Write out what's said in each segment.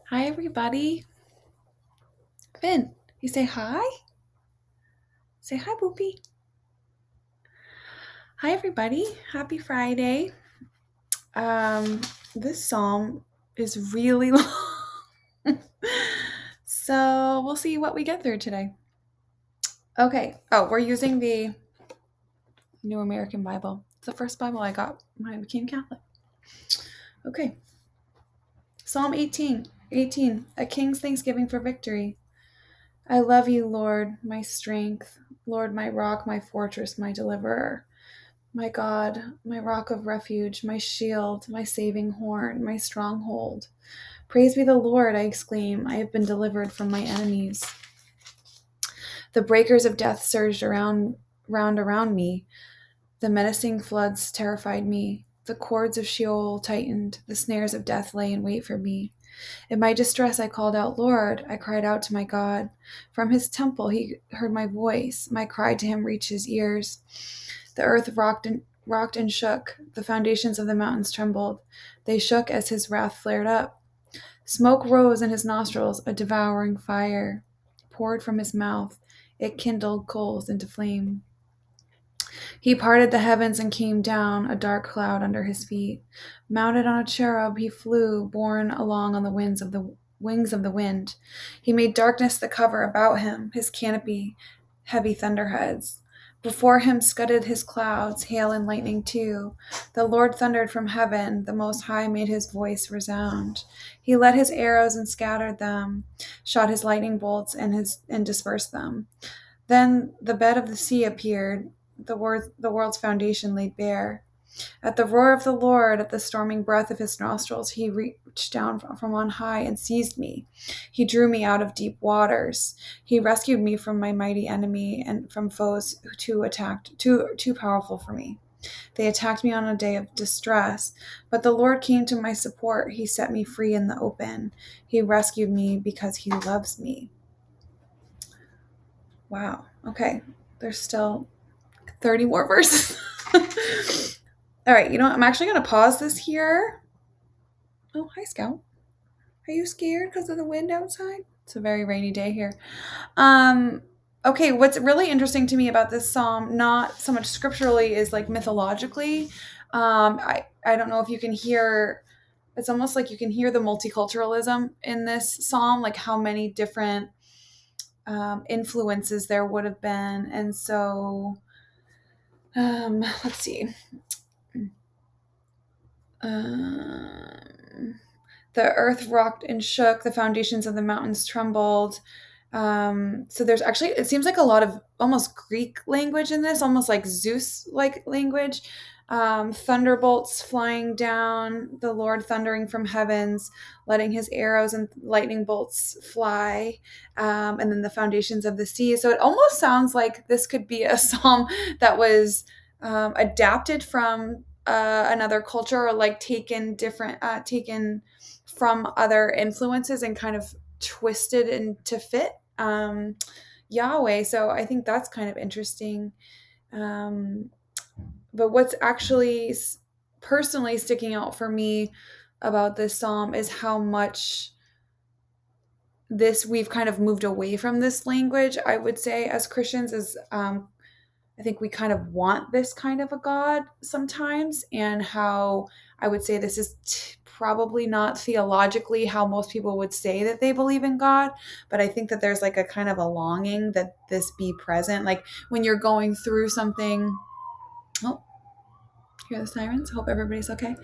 Hi, everybody. Finn, you say hi? Say hi, Boopy. Hi, everybody. Happy Friday. Um, this psalm is really long. So we'll see what we get through today. Okay. Oh, we're using the New American Bible. It's the first Bible I got when I became Catholic. Okay. Psalm 18. 18. A king's thanksgiving for victory. I love you, Lord, my strength. Lord, my rock, my fortress, my deliverer. My God, my rock of refuge, my shield, my saving horn, my stronghold. Praise be the Lord, I exclaim. I have been delivered from my enemies. The breakers of death surged round around me. The menacing floods terrified me. The cords of Sheol tightened. The snares of death lay in wait for me. In my distress, I called out, Lord. I cried out to my God. From his temple, he heard my voice. My cry to him reached his ears. The earth rocked and shook. The foundations of the mountains trembled. They shook as his wrath flared up. Smoke rose in his nostrils, a devouring fire poured from his mouth. It kindled coals into flame. He parted the heavens and came down, a dark cloud under his feet. Mounted on a cherub, he flew, borne along on the wings of the wind. He made darkness the cover about him, his canopy, heavy thunderheads. Before him scudded his clouds, hail and lightning too. The Lord thundered from heaven, the Most High made his voice resound. He let his arrows and scattered them, shot his lightning bolts and dispersed them. Then the bed of the sea appeared, the world's foundation laid bare. At the roar of the Lord, at the storming breath of his nostrils, he reached down from on high and seized me. He drew me out of deep waters. He rescued me from my mighty enemy and from foes too powerful for me. They attacked me on a day of distress, but the Lord came to my support. He set me free in the open. He rescued me because he loves me. Wow. Okay. There's still 30 more verses. All right, you know what? I'm actually going to pause this here. Oh, hi, Scout. Are you scared because of the wind outside? It's a very rainy day here. Okay, what's really interesting to me about this psalm, not so much scripturally, is like mythologically. I don't know if you can hear, it's almost like you can hear the multiculturalism in this psalm, like how many different influences there would have been. And so, let's see. The earth rocked and shook, the foundations of the mountains trembled. So there's actually, it seems like a lot of almost Greek language in this, almost like Zeus like language. Thunderbolts flying down, the Lord thundering from heavens, letting his arrows and lightning bolts fly, and then the foundations of the sea. So it almost sounds like this could be a psalm that was adapted from another culture, or like taken from other influences and kind of twisted and to fit Yahweh. So I think that's kind of interesting. Um, but what's actually personally sticking out for me about this psalm is how much this we've kind of moved away from this language. I would say as Christians, as I think we kind of want this kind of a God sometimes, and how I would say this is probably not theologically how most people would say that they believe in God, but I think that there's like a kind of a longing that this be present. Like when you're going through something, oh, hear the sirens? Hope everybody's okay.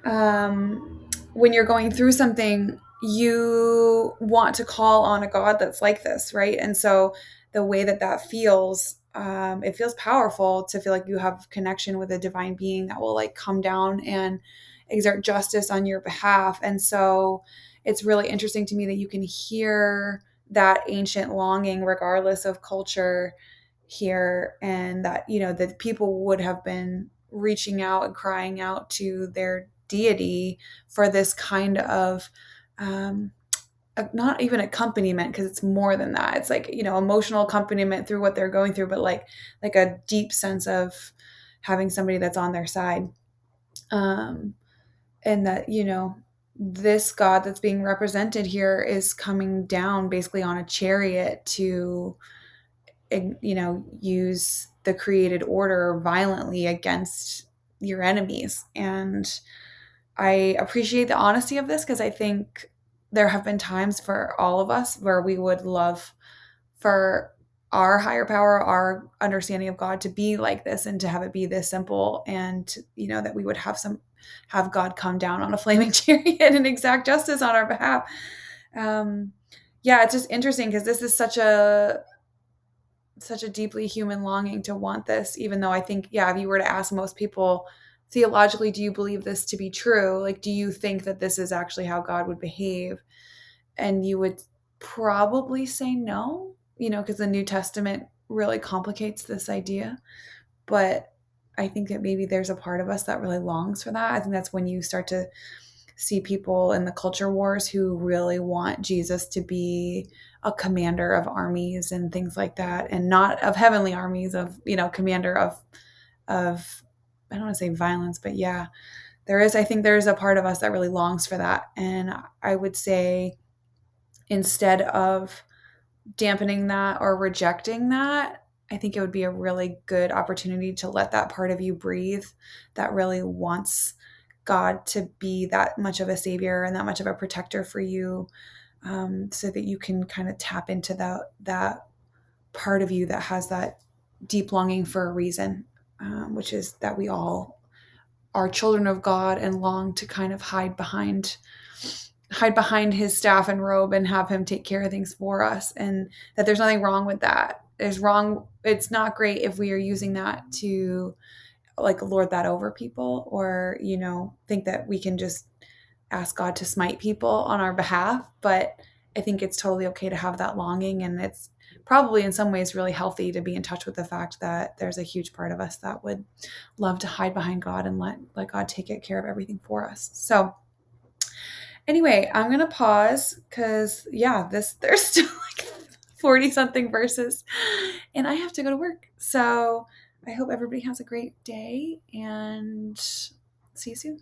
When you're going through something, you want to call on a God that's like this, right? And so the way that that feels, it feels powerful to feel like you have connection with a divine being that will like come down and exert justice on your behalf. And so it's really interesting to me that you can hear that ancient longing regardless of culture here, and that that people would have been reaching out and crying out to their deity for this kind of not even accompaniment, because it's more than that. It's like emotional accompaniment through what they're going through, but like a deep sense of having somebody that's on their side, and that this God that's being represented here is coming down basically on a chariot to, use the created order violently against your enemies. And I appreciate the honesty of this because I think there have been times for all of us where we would love for our higher power, our understanding of God to be like this and to have it be this simple, and that we would have God come down on a flaming chariot and exact justice on our behalf. Yeah, it's just interesting because this is such a deeply human longing to want this, even though I think, yeah, if you were to ask most people theologically, do you believe this to be true? Like, do you think that this is actually how God would behave? And you would probably say no, because the New Testament really complicates this idea. But I think that maybe there's a part of us that really longs for that. I think that's when you start to see people in the culture wars who really want Jesus to be a commander of armies and things like that, and not of heavenly armies, of commander of I don't want to say violence, but yeah, I think there's a part of us that really longs for that. And I would say, instead of dampening that or rejecting that, I think it would be a really good opportunity to let that part of you breathe that really wants God to be that much of a savior and that much of a protector for you, so that you can kind of tap into that part of you that has that deep longing for a reason, which is that we all are children of God and long to kind of hide behind his staff and robe and have him take care of things for us, and that there's nothing wrong with that. It's not great if we are using that to like lord that over people, or think that we can just ask God to smite people on our behalf. But I think it's totally okay to have that longing, and it's probably in some ways really healthy to be in touch with the fact that there's a huge part of us that would love to hide behind God and let God take care of everything for us. So anyway, I'm gonna pause because there's still like 40 something verses, and I have to go to work. So I hope everybody has a great day, and see you soon.